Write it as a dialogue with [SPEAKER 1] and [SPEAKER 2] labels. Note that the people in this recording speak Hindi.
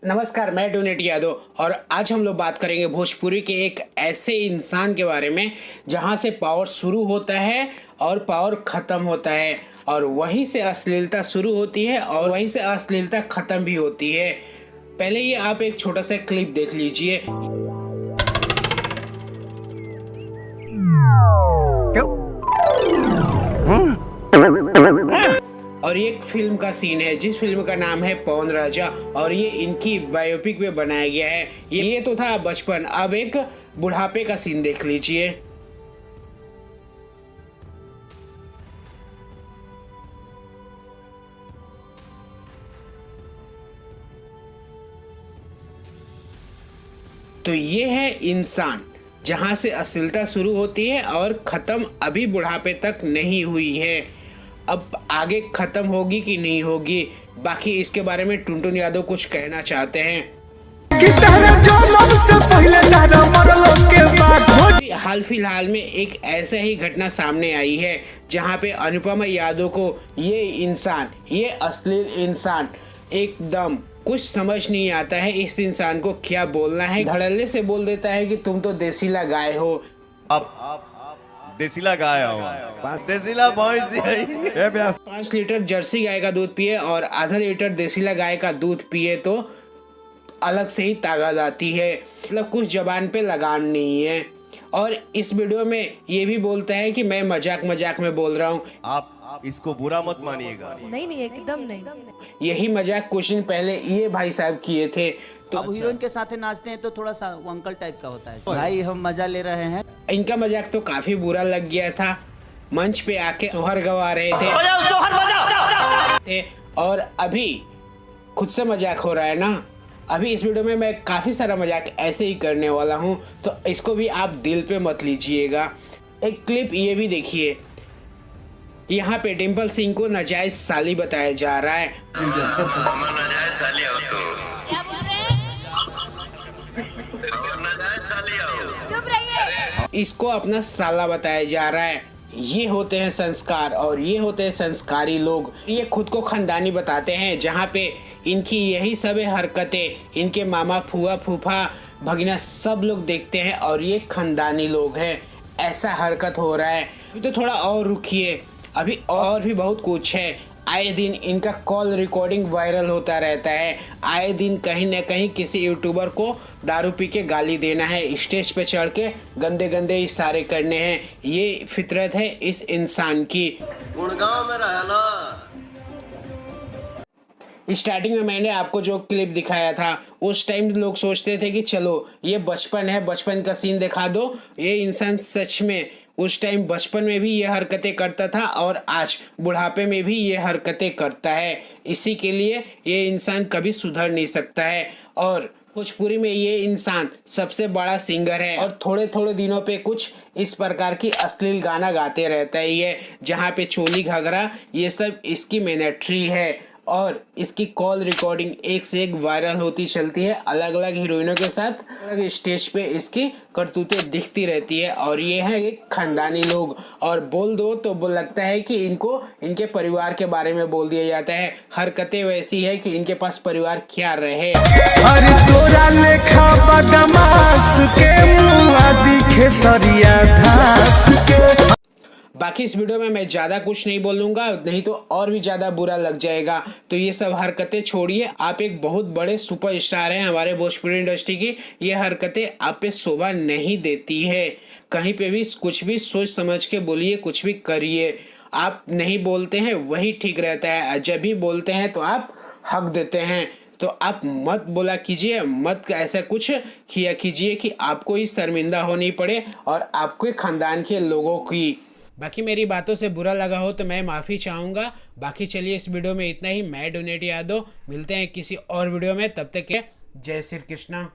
[SPEAKER 1] नमस्कार, मैं डोनेट यादव और आज हम लोग बात करेंगे भोजपुरी के एक ऐसे इंसान के बारे में जहां से पावर शुरू होता है और पावर ख़त्म होता है और वहीं से अश्लीलता शुरू होती है और वहीं से अश्लीलता ख़त्म भी होती है। पहले ये आप एक छोटा सा क्लिप देख लीजिए। और ये एक फिल्म का सीन है जिस फिल्म का नाम है पवन राजा और ये इनकी बायोपिक में बनाया गया है। ये तो था बचपन, अब एक बुढ़ापे का सीन देख लीजिए। तो ये है इंसान जहां से अश्लीलता शुरू होती है और खत्म अभी बुढ़ापे तक नहीं हुई है। अब आगे खत्म होगी कि नहीं होगी, बाकी इसके बारे में टुनटुन यादव कुछ कहना चाहते हैं। हाल फिलहाल में एक ऐसा ही घटना सामने आई है जहां पे अनुपमा यादव को ये अश्लील इंसान एकदम कुछ समझ नहीं आता है। इस इंसान को क्या बोलना है, धड़ल्ले से बोल देता है कि तुम तो देसीला गाय हो।
[SPEAKER 2] अब देसीला गाय हो, देसीला भैंस है।
[SPEAKER 1] 5 लीटर जर्सी गाय का दूध पिए और आधा लीटर देसीला गाय का दूध पिए तो अलग से ही ताकत आती है। मतलब कुछ जबान पे लगान नहीं है। और इस वीडियो में ये भी बोलता है कि मैं मजाक मजाक में बोल रहा हूँ।
[SPEAKER 2] आप इसको बुरा मत मानिएगा।
[SPEAKER 3] नहीं एकदम नहीं।
[SPEAKER 1] यही मजाक कुछ दिन पहले ये भाई साहब किए थे। तो
[SPEAKER 4] अब हीरोइन के साथ नाचते हैं तो थोड़ा सा वो अंकल टाइप का होता है। भाई हम मजा ले रहे हैं।
[SPEAKER 1] इनका मजाक तो काफी बुरा लग गया था। मंच पे आके सोहर गवा रहे थे और अभी खुद से मजाक हो रहा है ना। अभी इस वीडियो में मैं काफी सारा मजाक ऐसे ही करने वाला हूँ, तो इसको भी आप दिल पे मत लीजिएगा। एक क्लिप ये भी देखिए। यहाँ पे डिम्पल सिंह को नाजायज साली बताया जा रहा है।
[SPEAKER 3] चुप रहिए।
[SPEAKER 1] इसको अपना साला बताया जा रहा है। ये होते हैं संस्कार और ये होते हैं संस्कारी लोग। ये खुद को खानदानी बताते हैं जहाँ पे इनकी यही सब हरकतें इनके मामा फूआ फूफा भगना सब लोग देखते हैं और ये खानदानी लोग हैं। ऐसा हरकत हो रहा है। तो थोड़ा और रुकिए, अभी और भी बहुत कुछ है। आए दिन इनका कॉल रिकॉर्डिंग वायरल होता रहता है। आए दिन कहीं न कहीं किसी यूट्यूबर को दारू पी के गाली देना है, स्टेज पे चढ़ के गंदे गंदे इशारे करने हैं। ये फितरत है इस इंसान की।
[SPEAKER 2] गुड़गांव में रहना।
[SPEAKER 1] स्टार्टिंग में मैंने आपको जो क्लिप दिखाया था उस टाइम लोग सोचते थे कि चलो ये बचपन है, बचपन का सीन दिखा दो। ये इंसान सच में उस टाइम बचपन में भी ये हरकतें करता था और आज बुढ़ापे में भी ये हरकतें करता है। इसी के लिए ये इंसान कभी सुधर नहीं सकता है। और भोजपुरी में ये इंसान सबसे बड़ा सिंगर है और थोड़े थोड़े दिनों पे कुछ इस प्रकार की अश्लील गाना गाते रहता है ये, जहाँ पे चोली घघरा ये सब इसकी मिमिक्री है। और इसकी कॉल रिकॉर्डिंग एक से एक वायरल होती चलती है। अलग अलग हीरोइनों के साथ अलग स्टेज पे इसकी करतूतें दिखती रहती है। और ये है एक खानदानी लोग, और बोल दो तो लगता है कि इनको इनके परिवार के बारे में बोल दिया जाता है। हरकतें वैसी है कि इनके पास परिवार क्या रहे।
[SPEAKER 5] तोरा लेखा बदमाश के मुआ दिखे सरिया घास के।
[SPEAKER 1] बाकी इस वीडियो में मैं ज़्यादा कुछ नहीं बोलूँगा, नहीं तो और भी ज़्यादा बुरा लग जाएगा। तो ये सब हरकतें छोड़िए। आप एक बहुत बड़े सुपरस्टार हैं हमारे भोजपुरी इंडस्ट्री की। ये हरकतें आप पे शोभा नहीं देती है। कहीं पे भी कुछ भी सोच समझ के बोलिए, कुछ भी करिए। आप नहीं बोलते हैं वही ठीक रहता है, जब भी बोलते हैं तो आप हक देते हैं। तो आप मत बोला कीजिए, मत ऐसा कुछ किया कीजिए कि आपको ही शर्मिंदा होनी पड़े और आपके ख़ानदान के लोगों की। बाकी मेरी बातों से बुरा लगा हो तो मैं माफ़ी चाहूँगा। बाकी चलिए इस वीडियो में इतना ही। मैं डोनेट यादव, मिलते हैं किसी और वीडियो में। तब तक के जय श्री कृष्णा।